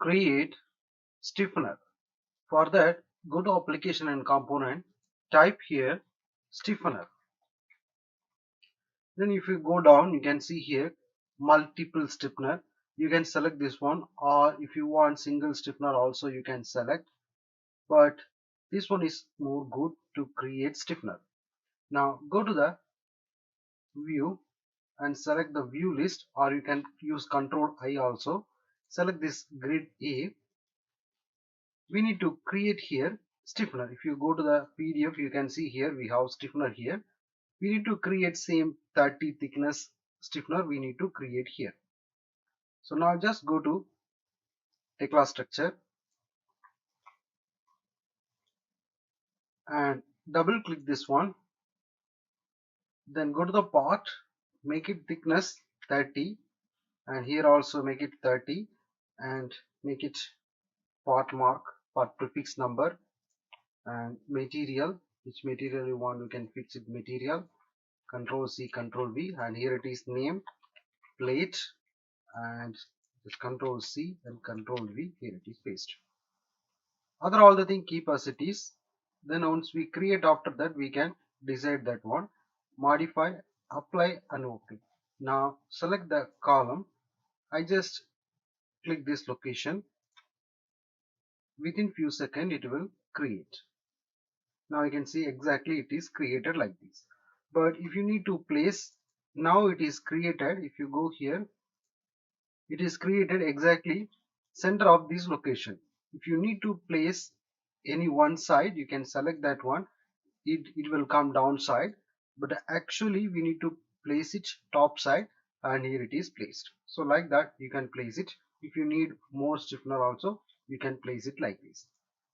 create stiffener. For that, go to application and component, type here stiffener. Then if you go down, you can see here multiple stiffener. You can select this one, or if you want single stiffener also you can select, but this one is more good to create stiffener. Now go to the view and select the view list, or you can use Control I also. Select this grid A. We need to create here stiffener. If you go to the PDF, you can see here we have stiffener here. We need to create same 30 thickness stiffener we need to create here. So now just go to Tecla structure and double click this one, then go to the part, make it thickness 30, and here also make it 30 and make it part mark, part prefix number, and material, which material you want you can fix it material, Control C Control V, and here it is name plate, and just Control C and Control V, here it is paste. Other all the thing keep as it is. Then once we create, after that we can decide that one, modify, apply and OK. Now select the column. I just click this location. Within few seconds it will create. Now you can see exactly it is created like this. But if you need to place, now it is created. If you go here, it is created exactly center of this location. If you need to place any one side, you can select that one. It will come downside, but actually we need to place it top side, and here it is placed. So like that you can place it. If you need more stiffener also, you can place it like this.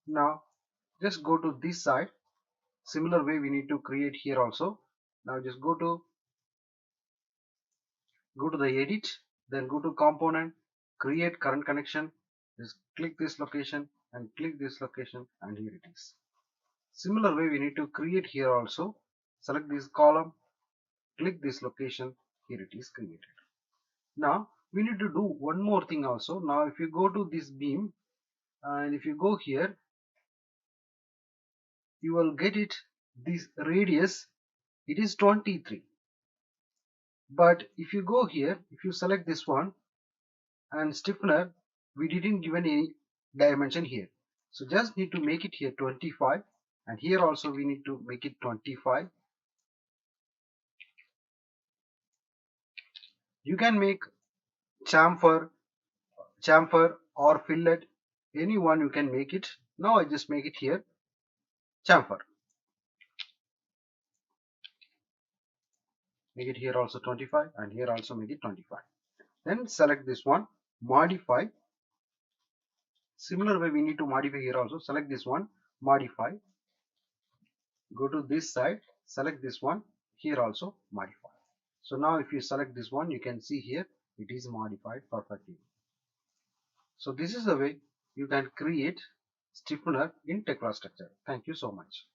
Now just go to this side. Similar way we need to create here also. Now just go to the edit, then go to component, create current connection, just click this location and click this location, and here it is. Similar way we need to create here also. Select this column, click this location, here it is created. Now we need to do one more thing also. Now if you go to this beam and if you go here, you will get it, this radius, it is 23. But if you go here, if you select this one and stiffener, we didn't given any dimension here. So just need to make it here 25, and here also we need to make it 25. You can make chamfer or fillet, any one you can make it. Now I just make it here chamfer. Make it here also 25, and here also make it 25. Then select this one, modify. Similar way we need to modify here also. Select this one, modify. Go to this side, select this one, here also modify. So now if you select this one, you can see here it is modified perfectly. So this is the way you can create stiffener in Tecla structure. Thank you so much.